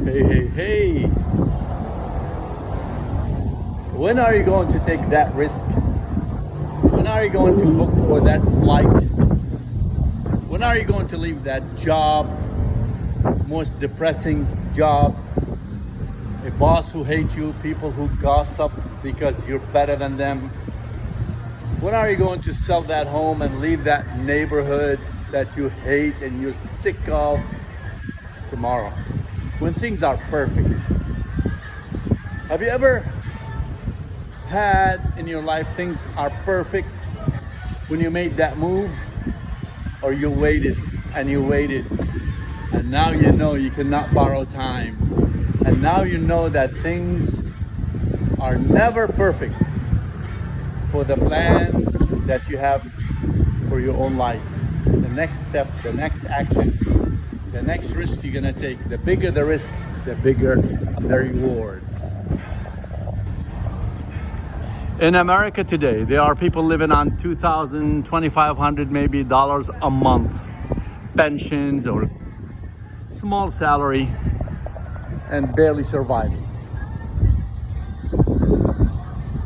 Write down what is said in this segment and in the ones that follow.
Hey, hey, hey. When are you going to take that risk? When are you going to book for that flight? When are you going to leave that job, most depressing job? A boss who hates you, people who gossip because you're better than them. When are you going to sell that home and leave that neighborhood that you hate and you're sick of? Tomorrow, when things are perfect. Have you ever had in your life things are perfect when you made that move? Or you waited and you waited and now you know you cannot borrow time, and now you know that things are never perfect for the plans that you have for your own life. The next step, the next action, the next risk you're gonna take, the bigger the risk, the bigger the rewards. In America today, there are people living on $2,000, $2,500 maybe dollars a month, pensions or small salary, and barely surviving.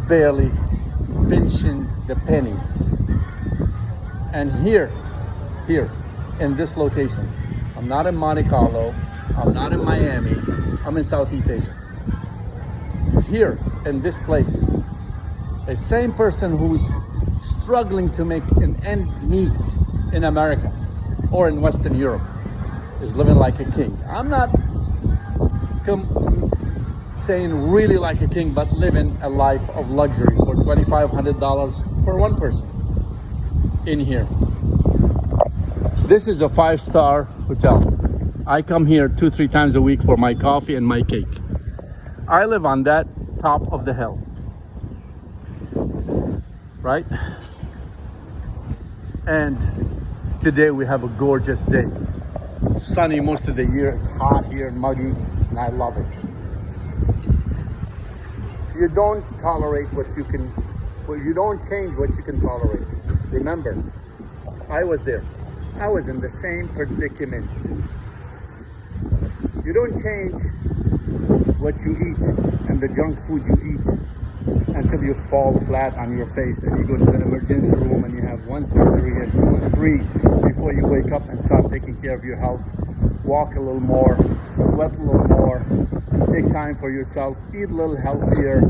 Barely pinching the pennies. And here in this location, I'm not in Monte Carlo, I'm not in Miami, I'm in Southeast Asia. Here in this place, the same person who's struggling to make an end meet in America or in Western Europe is living like a king. I'm not saying really like a king, but living a life of luxury for $2,500 for one person in here. This is a 5-star hotel. I come here 2-3 times a week for my coffee and my cake. I live on that top of the hill, right? And today we have a gorgeous day. Sunny most of the year. It's hot here and muggy, and I love it. You don't tolerate what you can, well, you don't change what you can tolerate. Remember, I was there. I was in the same predicament. You don't change what you eat and the junk food you eat until you fall flat on your face and you go to the emergency room and you have 1 surgery and 2 and 3 before you wake up and start taking care of your health. Walk a little more, sweat a little more, take time for yourself, eat a little healthier,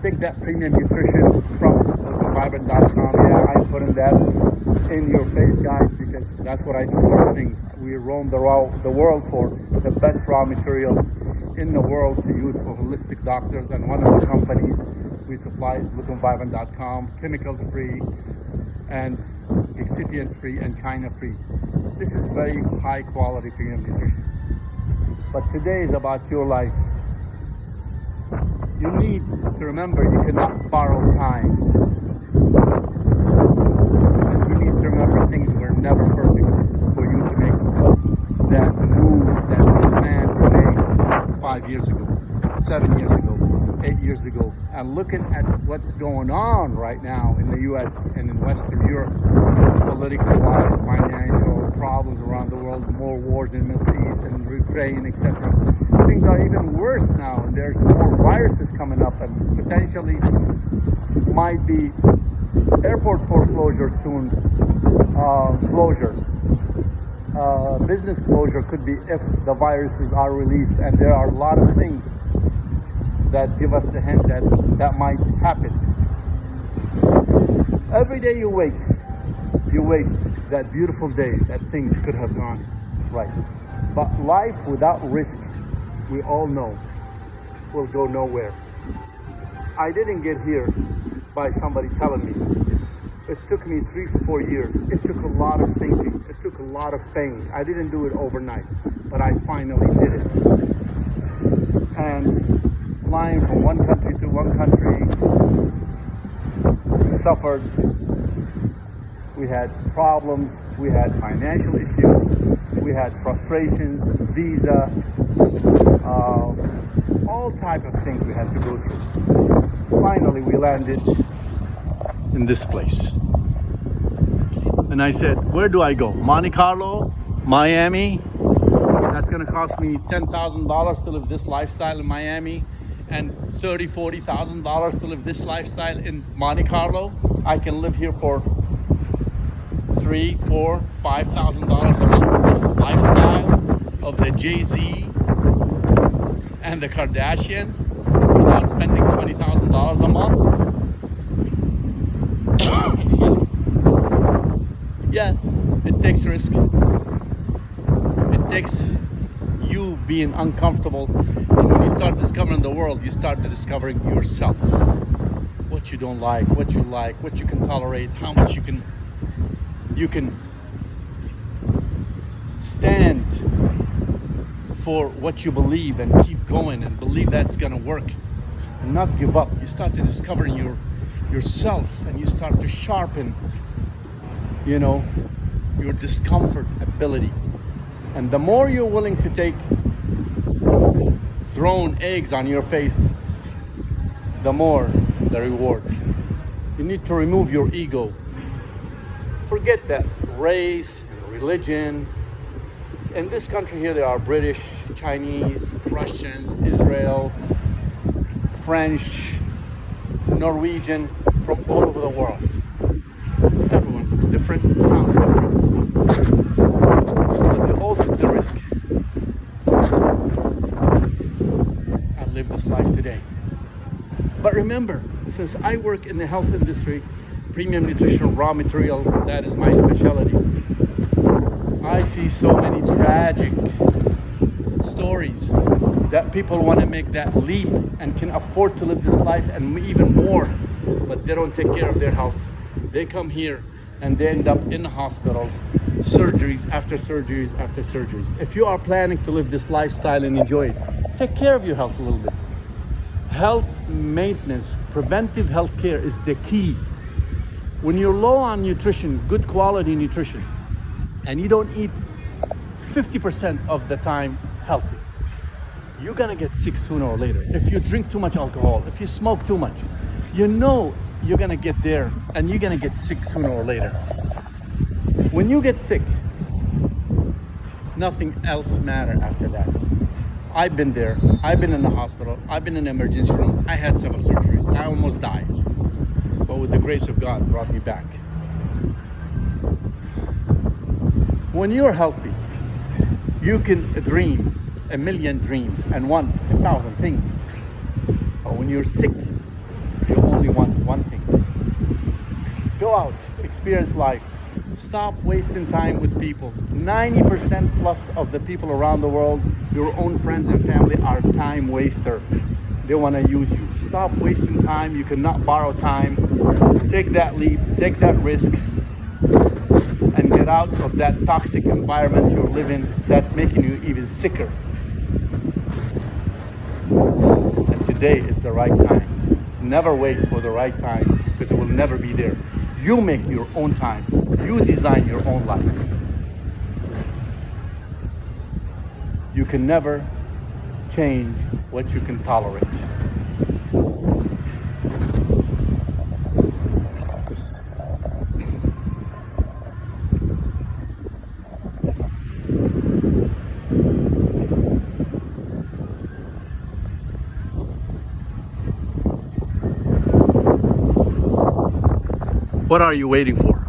take that premium nutrition from lookingvibrant.com. Yeah, I'm putting that in your face, guys, because that's what I do for a living. We roam the world for the best raw material in the world to use for holistic doctors, and one of the companies we supply is lookingvibrant.com, chemicals free and excipients free and China free. This is very high quality premium nutrition. But today is about your life. You need to remember you cannot borrow time. And you need to remember things were never perfect for you to make that moves that you planned to make 5 years ago, 7 years ago, 8 years ago. And looking at what's going on right now in the US and in Western Europe, political-wise, financial problems around the world, more wars in the Middle East and Ukraine, etc. Things are even worse now, and there's more viruses coming up, and potentially might be airport foreclosure soon, business closure could be if the viruses are released, and there are a lot of things that give us a hint that that might happen. Every day you wait, you waste that beautiful day that things could have gone right. But life without risk, we all know, will go nowhere. I didn't get here by somebody telling me. It took me 3 to 4 years. It took a lot of thinking. It took a lot of pain. I didn't do it overnight, but I finally did it. And flying from one country to one country, we suffered. We had problems. We had financial issues. We had frustrations, visa, all type of things we had to go through. Finally, we landed in this place. And I said, where do I go? Monte Carlo, Miami, That's gonna cost me $10,000 to live this lifestyle in Miami, and $30,000-$40,000 to live this lifestyle in Monte Carlo. I can live here for $3,000, $4,000, $5,000 a month. This lifestyle of the Jay-Z and the Kardashians without spending $20,000 a month. Excuse me. Yeah, it takes risk. It takes you being uncomfortable. And when you start discovering the world, you start discovering yourself. What you don't like, what you can tolerate, how much you can stand for what you believe and keep going and believe that's gonna work and not give up. You start to discover yourself, and you start to sharpen, your discomfort ability. And the more you're willing to take thrown eggs on your face, the more the rewards. You need to remove your ego. Forget that race, religion. In this country here, there are British, Chinese, Russians, Israel, French, Norwegian, from all over the world. Everyone looks different, sounds different. But they all took the risk and live this life today. But remember, since I work in the health industry, premium nutrition, raw material, that is my specialty. I see so many tragic stories that people want to make that leap and can afford to live this life and even more, but they don't take care of their health. They come here and they end up in hospitals, surgeries after surgeries after surgeries. If you are planning to live this lifestyle and enjoy it, take care of your health a little bit. Health maintenance, preventive health care is the key. When you're low on nutrition, good quality nutrition, and you don't eat 50% of the time healthy, you're gonna get sick sooner or later. If you drink too much alcohol, if you smoke too much, you're gonna get there and you're gonna get sick sooner or later. When you get sick, nothing else matters after that. I've been there. I've been in the hospital. I've been in the emergency room. I had several surgeries. I almost died. But with the grace of God, brought me back. When you're healthy, you can dream a million dreams and want 1,000 things. But when you're sick, you only want one thing. Go out, experience life. Stop wasting time with people. 90% plus of the people around the world, your own friends and family, are time wasters. They want to use you. Stop wasting time. You cannot borrow time. Take that leap, take that risk, and get out of that toxic environment you're living that's making you even sicker. And today is the right time. Never wait for the right time, because it will never be there. You make your own time. You design your own life. You can never change what you can tolerate. What are you waiting for?